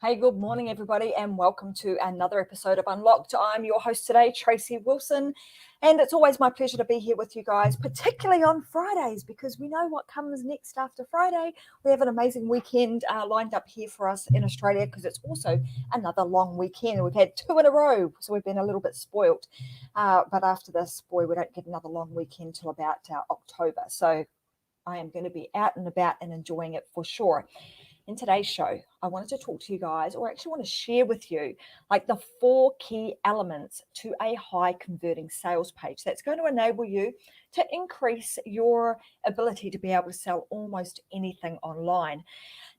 Hey, good morning, everybody, and welcome to another episode of Unlocked. I'm your host today, Tracy Wilson, and it's always my pleasure to be here with you guys, particularly on Fridays, because we know what comes next after Friday. We have an amazing weekend lined up here for us in Australia because it's also another long weekend. We've had 2 in a row, so we've been a little bit spoilt. But after this, boy, we don't get another long weekend till about October. So I am going to be out and about and enjoying it for sure. In today's show, I wanted to talk to you guys, or actually want to share with you, like the 4 key elements to a high converting sales page that's going to enable you to increase your ability to be able to sell almost anything online.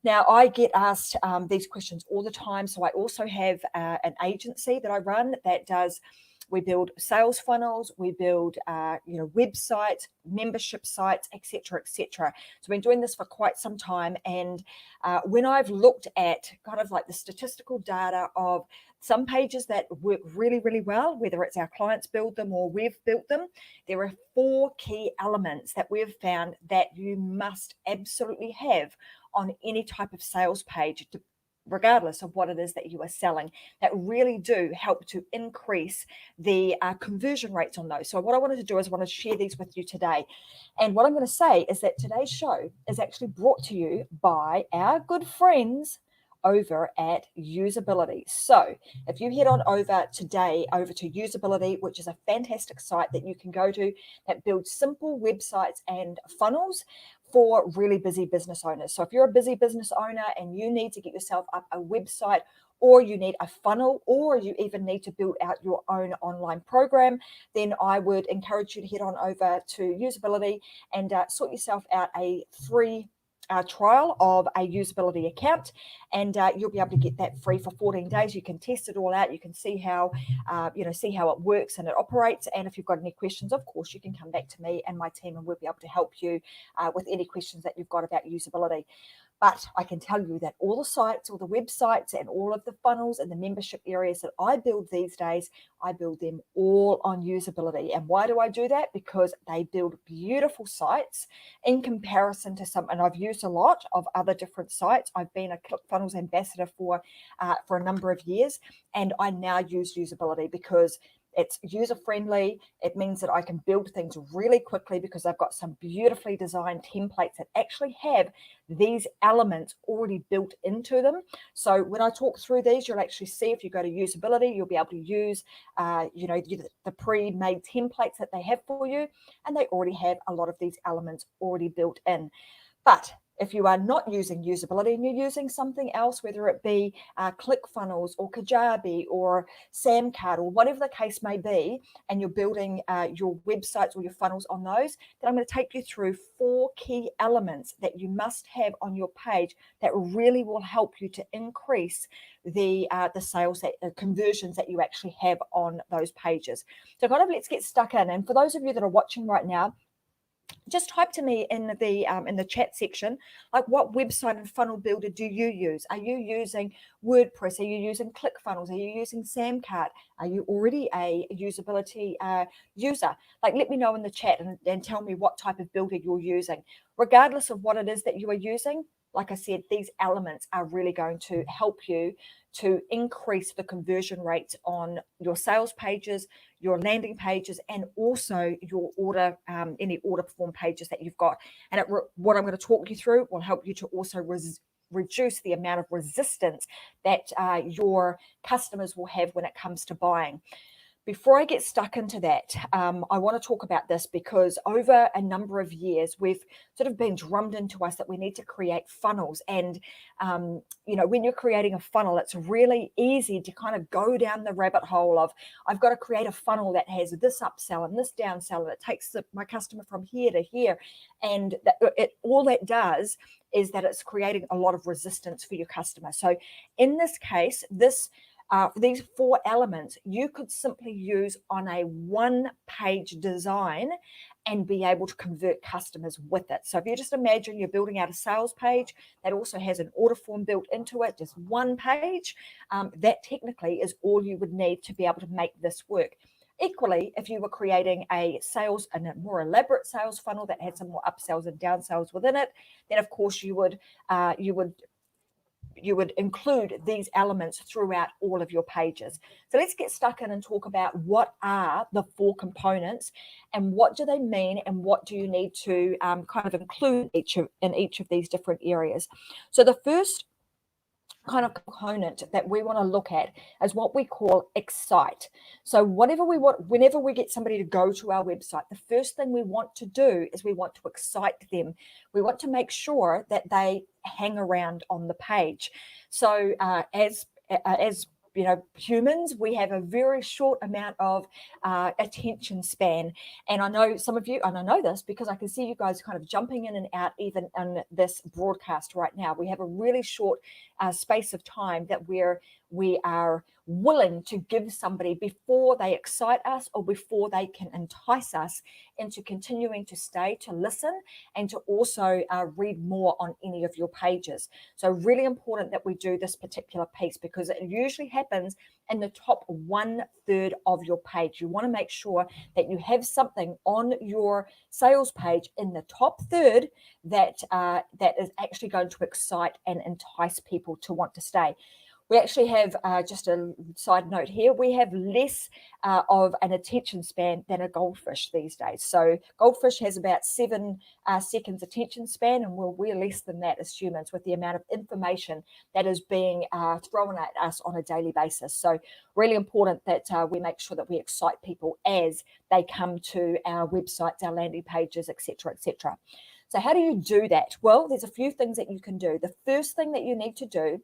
Now, I get asked these questions all the time. So I also have an agency that I run that does. We build sales funnels, we build, websites, membership sites, etc., etc. So I've been doing this for quite some time. And when I've looked at kind of like the statistical data of some pages that work really, really well, whether it's our clients build them or we've built them, there are 4 key elements that we've found that you must absolutely have on any type of sales page, regardless of what it is that you are selling, that really do help to increase the conversion rates on those. So what I wanted to do is I want to share these with you today. And what I'm going to say is that today's show is actually brought to you by our good friends over at Usability. So if you head on over today over to Usability, which is a fantastic site that you can go to that builds simple websites and funnels for really busy business owners. So if you're a busy business owner and you need to get yourself up a website, or you need a funnel, or you even need to build out your own online program, then I would encourage you to head on over to Usability and sort yourself out a free trial of a Usability account, and you'll be able to get that free for 14 days. You can test it all out. You can see how it works and it operates. And if you've got any questions, of course, you can come back to me and my team, and we'll be able to help you with any questions that you've got about Usability. But I can tell you that all the sites, all the websites, and all of the funnels and the membership areas that I build these days, I build them all on Usability. And why do I do that? Because they build beautiful sites in comparison to some, and I've used a lot of other different sites. I've been a ClickFunnels ambassador for a number of years, and I now use Usability because it's user-friendly. It means that I can build things really quickly because I've got some beautifully designed templates that actually have these elements already built into them. So when I talk through these, you'll actually see, if you go to Usability, you'll be able to use the pre-made templates that they have for you, and they already have a lot of these elements already built in. But if you are not using Usability and you're using something else, whether it be ClickFunnels or Kajabi or Samcart or whatever the case may be, and you're building your websites or your funnels on those, then I'm going to take you through 4 key elements that you must have on your page that really will help you to increase the sales, that conversions that you actually have on those pages. So kind of let's get stuck in. And for those of you that are watching right now, just type to me in the chat section, like, what website and funnel builder do you use? Are you using WordPress? Are you using ClickFunnels? Are you using Samcart? Are you already a Usability user? Like, let me know in the chat and tell me what type of builder you're using. Regardless of what it is that you are using, like I said, these elements are really going to help you to increase the conversion rates on your sales pages, your landing pages, and also your order, any order form pages that you've got. And what I'm going to talk you through will help you to also reduce the amount of resistance that your customers will have when it comes to buying. Before I get stuck into that, I want to talk about this because over a number of years, we've sort of been drummed into us that we need to create funnels. And, when you're creating a funnel, it's really easy to kind of go down the rabbit hole of, I've got to create a funnel that has this upsell and this downsell, and it takes my customer from here to here. And all that does is that it's creating a lot of resistance for your customer. So in this case, these 4 elements you could simply use on a 1-page design and be able to convert customers with it. So if you just imagine you're building out a sales page that also has an order form built into it, just 1 page, that technically is all you would need to be able to make this work. Equally, if you were creating a more elaborate sales funnel that had some more upsells and downsells within it, then of course you would include these elements throughout all of your pages. So let's get stuck in and talk about what are the 4 components and what do they mean and what do you need to kind of include in each of these different areas. So the first kind of component that we want to look at is what we call excite. So whenever we get somebody to go to our website, the first thing we want to do is we want to excite them. We want to make sure that they hang around on the page. So as you know, humans, we have a very short amount of attention span. And I know some of you, and I know this because I can see you guys kind of jumping in and out even in this broadcast right now. We have a really short space of time that we are willing to give somebody before they excite us or before they can entice us into continuing to stay, to listen, and to also read more on any of your pages. So really important that we do this particular piece because it usually happens in the top 1/3 of your page. You want to make sure that you have something on your sales page in the top third that is actually going to excite and entice people to want to stay. We actually have, just a side note here, we have less of an attention span than a goldfish these days. So goldfish has about 7 seconds attention span, and we're less than that as humans with the amount of information that is being thrown at us on a daily basis. So really important that we make sure that we excite people as they come to our websites, our landing pages, etc., etc. So how do you do that? Well, there's a few things that you can do. The first thing that you need to do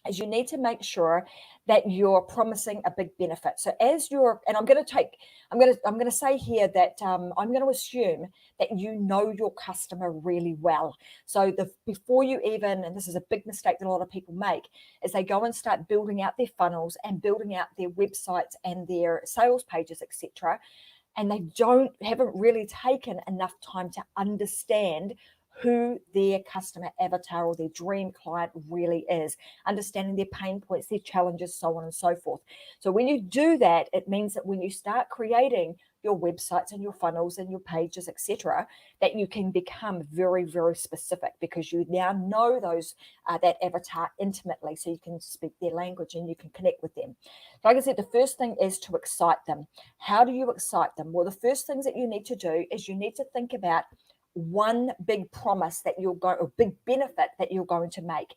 is you need to make sure that you're promising a big benefit. So as you're, and I'm going to say here that I'm going to assume that you know your customer really well. So before you even, and this is a big mistake that a lot of people make, is they go and start building out their funnels and building out their websites and their sales pages, etc. And they haven't really taken enough time to understand who their customer avatar or their dream client really is, understanding their pain points, their challenges, so on and so forth. So when you do that, it means that when you start creating your websites and your funnels and your pages, etc., that you can become very, very specific because you now know that avatar intimately, so you can speak their language and you can connect with them. Like I said, the first thing is to excite them. How do you excite them? Well, the first things that you need to do is you need to think about one big promise that or big benefit that you're going to make.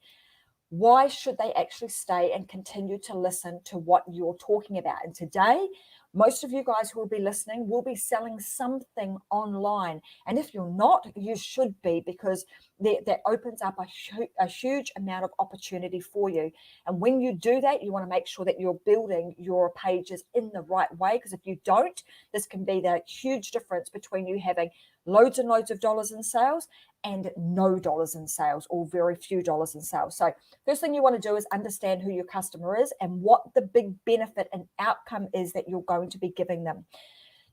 Why should they actually stay and continue to listen to what you're talking about? And today, most of you guys who will be listening will be selling something online. And if you're not, you should be, because that opens up a huge amount of opportunity for you. And when you do that, you want to make sure that you're building your pages in the right way, because if you don't, this can be the huge difference between you having loads and loads of dollars in sales and no dollars in sales, or very few dollars in sales. So first thing you want to do is understand who your customer is and what the big benefit and outcome is that you're going to be giving them.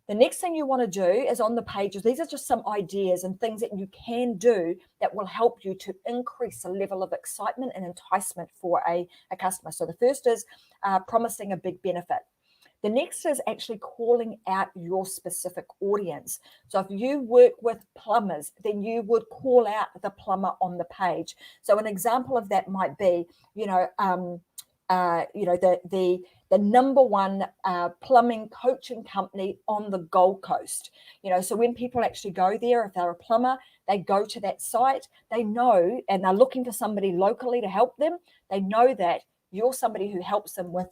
The next thing you want to do is on the pages, these are just some ideas and things that you can do that will help you to increase the level of excitement and enticement for a customer. So the first is promising a big benefit. The next is actually calling out your specific audience. So if you work with plumbers, then you would call out the plumber on the page. So an example of that might be, the number one plumbing coaching company on the Gold Coast. So when people actually go there, if they're a plumber, they go to that site, they know, and they're looking for somebody locally to help them. They know that you're somebody who helps them with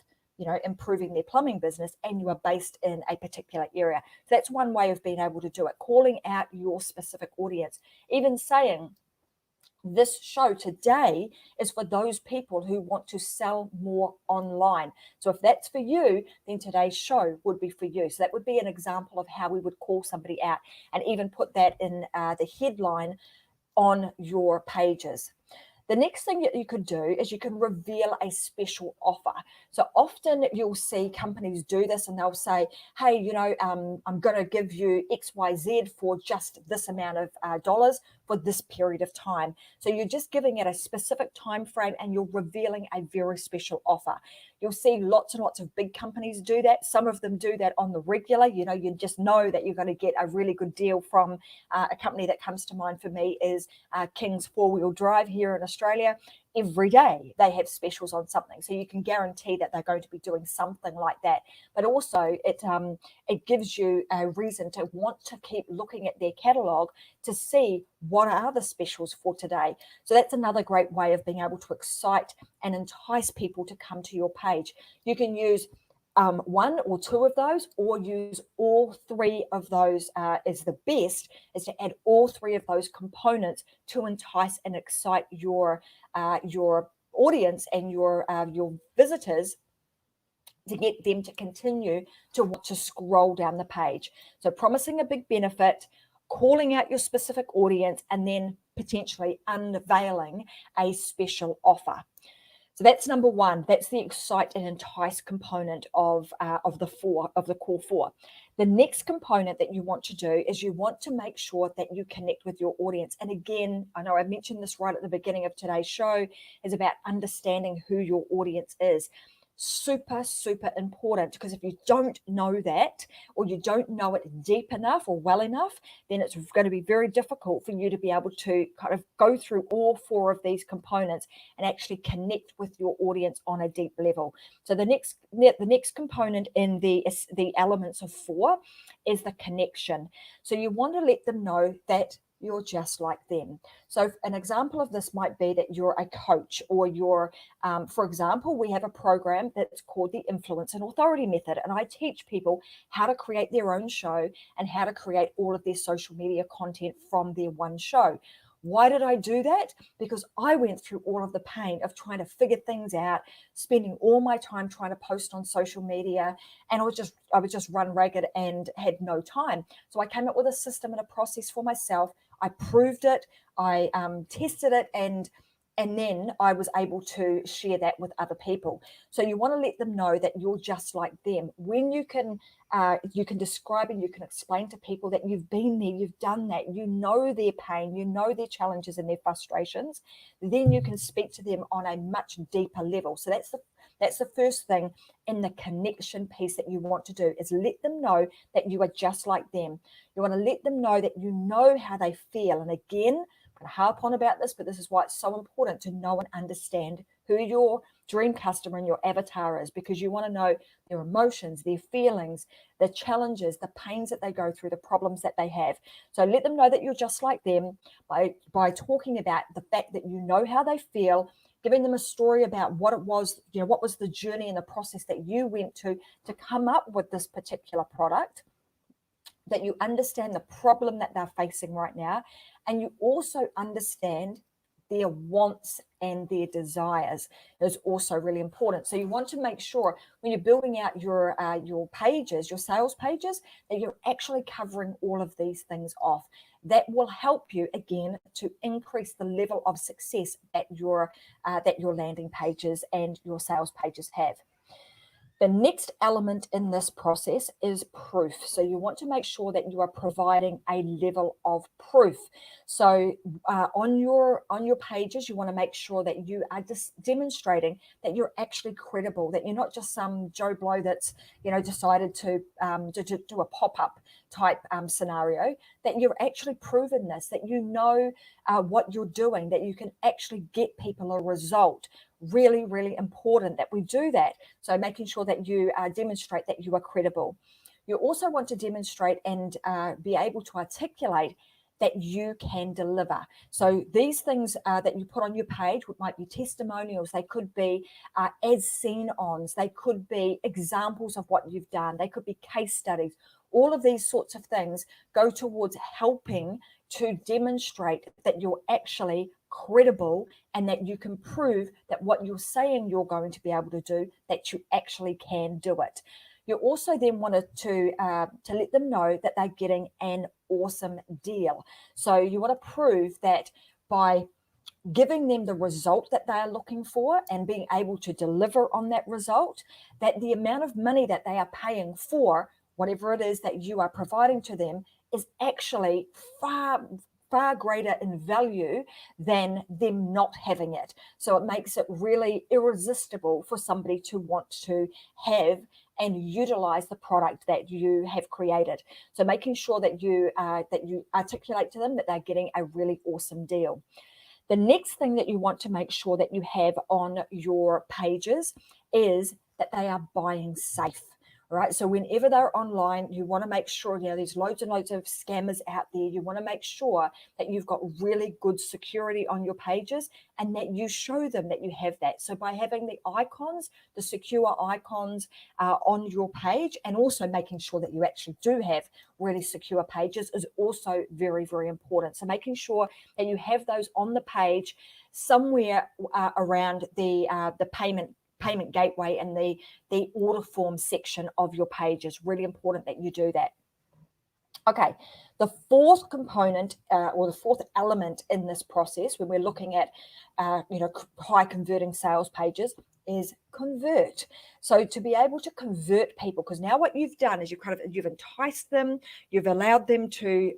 improving their plumbing business, and you are based in a particular area. So that's one way of being able to do it, calling out your specific audience, even saying this show today is for those people who want to sell more online. So if that's for you, then today's show would be for you. So that would be an example of how we would call somebody out, and even put that in the headline on your pages. The next thing that you could do is you can reveal a special offer. So often you'll see companies do this, and they'll say, hey, I'm going to give you XYZ for just this amount of dollars for this period of time. So you're just giving it a specific time frame, and you're revealing a very special offer. You'll see lots and lots of big companies do that. Some of them do that on the regular. You just know that you're going to get a really good deal from a company that comes to mind for me is King's 4-wheel drive here in Australia. every day they have specials on something. So you can guarantee that they're going to be doing something like that. But also it gives you a reason to want to keep looking at their catalog to see what are the specials for today. So that's another great way of being able to excite and entice people to come to your page. You can use one or two of those, or use all three of those is the best, is to add all three of those components to entice and excite your audience and your visitors, to get them to continue to want to scroll down the page. So promising a big benefit, calling out your specific audience, and then potentially unveiling a special offer. So that's number one. That's the excite and entice component of the core four. The next component that you want to do is you want to make sure that you connect with your audience. And again, I know I mentioned this right at the beginning of today's show, is about understanding who your audience is. Super, super important, because if you don't know that, or you don't know it deep enough or well enough, then it's going to be very difficult for you to be able to kind of go through all four of these components and actually connect with your audience on a deep level. So the next component in the elements of four is the connection. So you want to let them know that you're just like them. So an example of this might be that you're a coach, or you're, for example, we have a program that's called the Influence and Authority Method. And I teach people how to create their own show and how to create all of their social media content from their one show. Why did I do that? Because I went through all of the pain of trying to figure things out, spending all my time trying to post on social media, and I would just run ragged and had no time. So I came up with a system and a process for myself. I proved it, I tested it, and then I was able to share that with other people. So you want to let them know that you're just like them. When you can describe and you can explain to people that you've been there, you've done that, you know their pain, you know their challenges and their frustrations, then you can speak to them on a much deeper level. So that's the first thing in the connection piece that you want to do, is let them know that you are just like them. You want to let them know that you know how they feel. And again, I'm going to harp on about this, but this is why it's so important to know and understand who your dream customer and your avatar is, because you want to know their emotions, their feelings, the challenges, the pains that they go through, the problems that they have. So let them know that you're just like them by talking about the fact that you know how they feel, giving them a story about what it was, what was the journey and the process that you went to come up with this particular product, that you understand the problem that they're facing right now, and you also understand their wants and their desires is also really important. So you want to make sure when you're building out your pages, your sales pages, that you're actually covering all of these things off. That will help you, again, to increase the level of success that your landing pages and your sales pages have. The next element in this process is proof. So you want to make sure that you are providing a level of proof. So on your pages, you want to make sure that you are just demonstrating that you're actually credible, that you're not just some Joe Blow that's decided to do a pop-up type scenario, that you're actually proven this, that you know what you're doing, that you can actually get people a result. Really, really important that we do that. So making sure that you demonstrate that you are credible. You also want to demonstrate and be able to articulate that you can deliver. So these things that you put on your page might be testimonials, they could be as seen ons, they could be examples of what you've done, they could be case studies. All of these sorts of things go towards helping to demonstrate that you're actually credible and that you can prove that what you're saying you're going to be able to do, that you actually can do it. You also then wanted to let them know that they're getting an awesome deal. So you want to prove that by giving them the result that they are looking for and being able to deliver on that result, that the amount of money that they are paying for whatever it is that you are providing to them is actually far greater in value than them not having it. So it makes it really irresistible for somebody to want to have and utilize the product that you have created. So making sure that you articulate to them that they're getting a really awesome deal. The next thing that you want to make sure that you have on your pages is that they are buying safe. Right. So whenever they're online, you want to make sure, there's loads and loads of scammers out there. You want to make sure that you've got really good security on your pages and that you show them that you have that. So by having the icons, the secure icons on your page, and also making sure that you actually do have really secure pages is also very, very important. So making sure that you have those on the page somewhere around the payment gateway and the order form section of your page is really important that you do that. Okay, the fourth component or the fourth element in this process when we're looking at high converting sales pages is convert. So to be able to convert people, because now what you've done is you've enticed them, you've allowed them to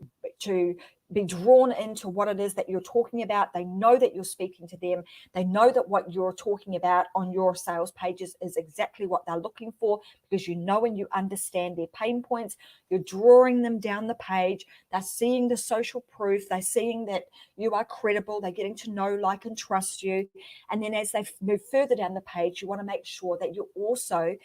be drawn into what it is that you're talking about. They know that you're speaking to them. They know that what you're talking about on your sales pages is exactly what they're looking for, because you know and you understand their pain points. You're drawing them down the page. They're seeing the social proof. They're seeing that you are credible. They're getting to know, like, and trust you. And then as they move further down the page, you want to make sure that you're also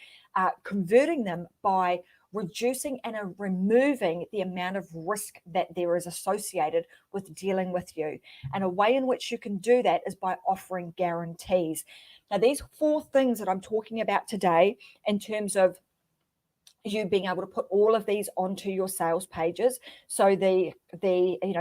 converting them by reducing and removing the amount of risk that there is associated with dealing with you. And a way in which you can do that is by offering guarantees. Now, these four things that I'm talking about today, in terms of you being able to put all of these onto your sales pages. So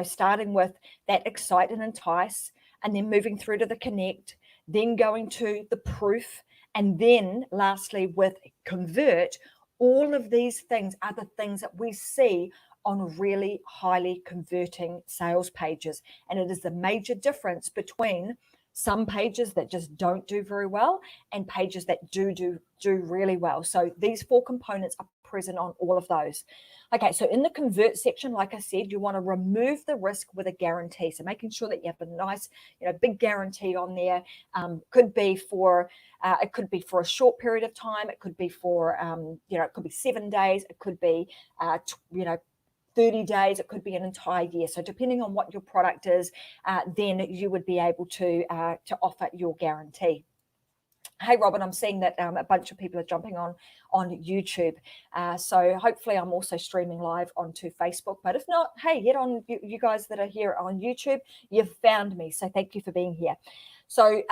starting with that excite and entice, and then moving through to the connect, then going to the proof, and then lastly with convert. All of these things are the things that we see on really highly converting sales pages. And it is the major difference between some pages that just don't do very well and pages that do really well. So these four components are present on all of those. Okay, so in the convert section, like I said, you want to remove the risk with a guarantee. So making sure that you have a nice, big guarantee on there. Could be for a short period of time. It could be for, it could be 7 days. It could be, 30 days. It could be an entire year. So depending on what your product is, then you would be able to offer your guarantee. Hey, Robin, I'm seeing that a bunch of people are jumping on YouTube. So hopefully I'm also streaming live onto Facebook. But if not, hey, get on, you guys that are here on YouTube, you've found me. So thank you for being here. So,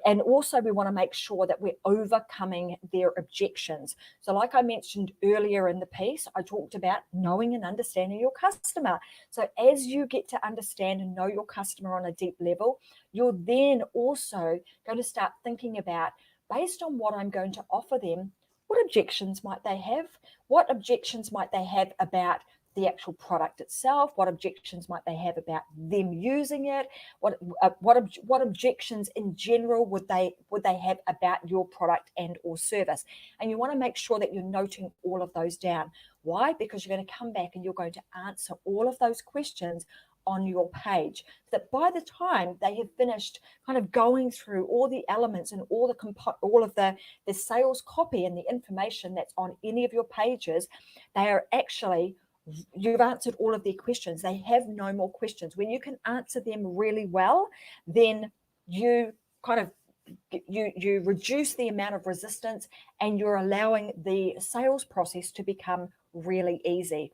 and also we want to make sure that we're overcoming their objections. So like I mentioned earlier in the piece, I talked about knowing and understanding your customer. So as you get to understand and know your customer on a deep level, you're then also going to start thinking about, based on what I'm going to offer them, what objections might they have? What objections might they have about the actual product itself? What objections might they have about them using it? What objections in general would they have about your product and or service? And you want to make sure that you're noting all of those down. Why? Because you're going to come back and you're going to answer all of those questions on your page, that by the time they have finished kind of going through all the elements and all of the sales copy and the information that's on any of your pages, they are actually, you've answered all of their questions. They have no more questions. When you can answer them really well, then you kind of you reduce the amount of resistance, and you're allowing the sales process to become really easy.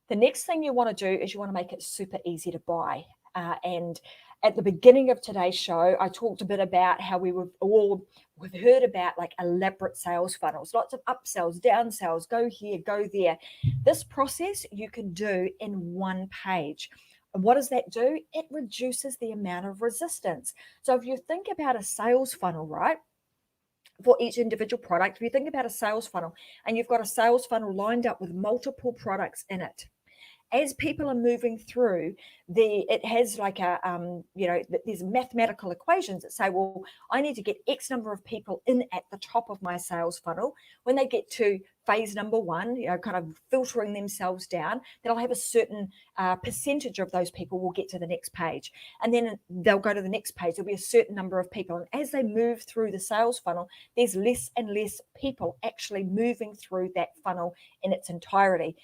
The next thing you want to do is you want to make it super easy to buy. And at the beginning of today's show, I talked a bit about how we've heard about like elaborate sales funnels, lots of upsells, downsells, go here, go there. This process you can do in one page. And what does that do? It reduces the amount of resistance. So if you think about a sales funnel, right? For each individual product, if you think about a sales funnel and you've got a sales funnel lined up with multiple products in it, as people are moving through, it has like there's mathematical equations that say, well, I need to get X number of people in at the top of my sales funnel. When they get to phase number one, kind of filtering themselves down, then I'll have a certain percentage of those people will get to the next page. And then they'll go to the next page. There'll be a certain number of people. And as they move through the sales funnel, there's less and less people actually moving through that funnel in its entirety.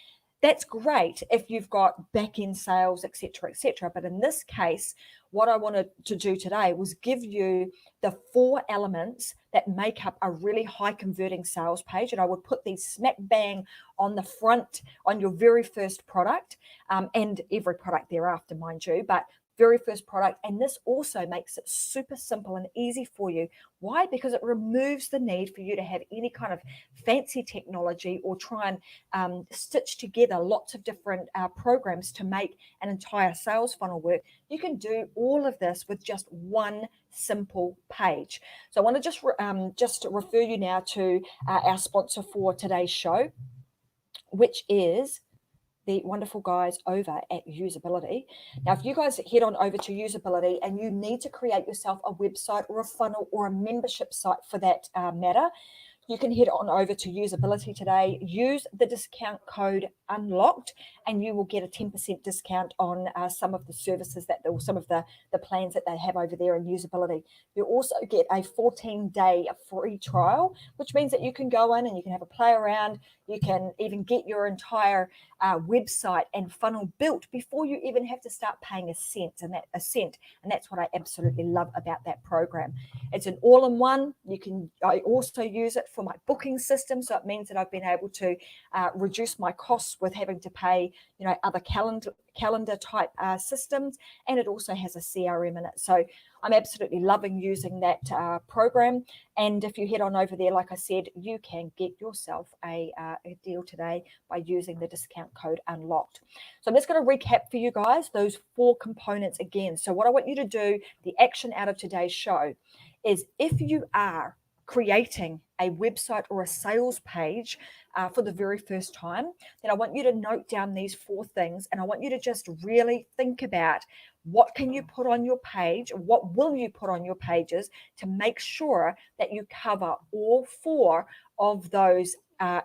that's great if you've got back-end sales, etc., etc. But in this case, what I wanted to do today was give you the 4 elements that make up a really high converting sales page. And I would put these smack bang on the front on your very first product, and every product thereafter, mind you, but very first product. And this also makes it super simple and easy for you. Why? Because it removes the need for you to have any kind of fancy technology or try and stitch together lots of different programs to make an entire sales funnel work. You can do all of this with just one simple page. So I want to just refer you now to our sponsor for today's show, which is the wonderful guys over at Usability. Now, if you guys head on over to Usability and you need to create yourself a website or a funnel or a membership site for that matter, you can head on over to Usability today, use the discount code UNLOCKED, and you will get a 10% discount on some of the services or some of the plans that they have over there in Usability. You also get a 14-day free trial, which means that you can go in and you can have a play around. You can even get your entire website and funnel built before you even have to start paying a cent. And that's what I absolutely love about that program. It's an all-in-one. I also use it for my booking system, so it means that I've been able to reduce my costs with having to pay, other calendar type systems, and it also has a CRM in it. So I'm absolutely loving using that program. And if you head on over there, like I said, you can get yourself a deal today by using the discount code UNLOCKED. So I'm just going to recap for you guys those 4 components again. So what I want you to do, the action out of today's show, is if you are creating a website or a sales page for the very first time, then I want you to note down these 4 things, and I want you to just really think about what can you put on your page, what will you put on your pages to make sure that you cover all 4 of those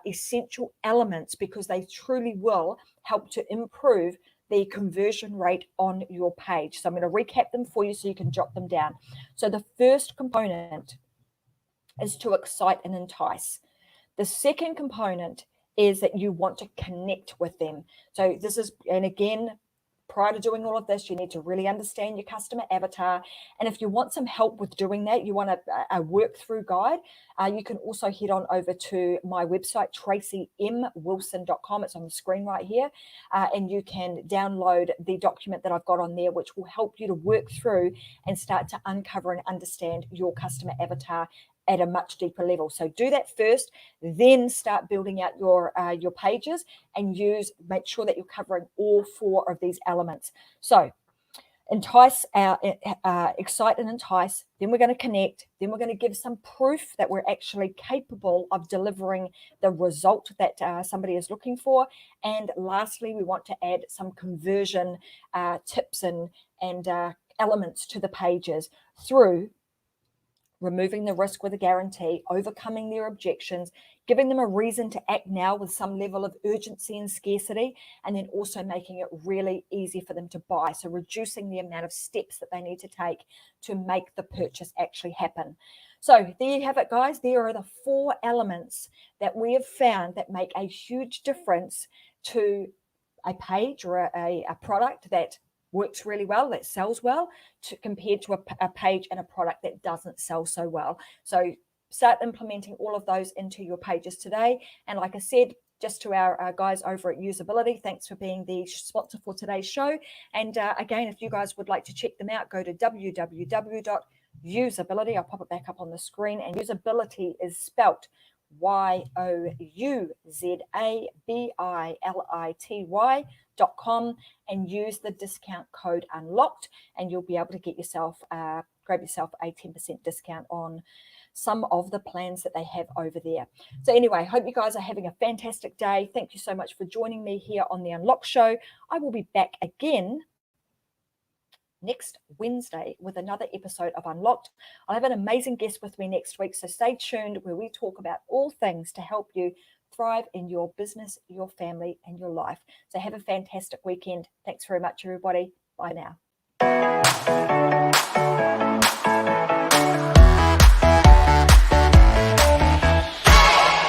essential elements, because they truly will help to improve the conversion rate on your page. So I'm going to recap them for you so you can jot them down. So the first component is to excite and entice. The second component is that you want to connect with them. So this is, and again, prior to doing all of this, you need to really understand your customer avatar. And if you want some help with doing that, you want a work through guide, you can also head on over to my website, tracymwilson.com. It's on the screen right here. And you can download the document that I've got on there, which will help you to work through and start to uncover and understand your customer avatar at a much deeper level. So do that first, then start building out your pages and make sure that you're covering all 4 of these elements. So entice, excite and entice, then we're going to connect, then we're going to give some proof that we're actually capable of delivering the result that somebody is looking for. And lastly, we want to add some conversion tips and elements to the pages through removing the risk with a guarantee, overcoming their objections, giving them a reason to act now with some level of urgency and scarcity, and then also making it really easy for them to buy. So reducing the amount of steps that they need to take to make the purchase actually happen. So there you have it, guys. There are the 4 elements that we have found that make a huge difference to a page or a product that works really well, that sells well, compared to a page and a product that doesn't sell so well. So start implementing all of those into your pages today. And like I said, just to our guys over at Usability, thanks for being the sponsor for today's show. And again, if you guys would like to check them out, go to www.usability. I'll pop it back up on the screen. And Usability is spelt YOUZABILITY.com, and use the discount code UNLOCKED, and you'll be able to get yourself grab yourself a 10% discount on some of the plans that they have over there. So anyway, hope you guys are having a fantastic day. Thank you so much for joining me here on the Unlock Show. I will be back again next Wednesday with another episode of Unlocked. I'll have an amazing guest with me next week, so stay tuned, where we talk about all things to help you thrive in your business, your family, and your life. So have a fantastic weekend. Thanks very much, everybody. Bye now.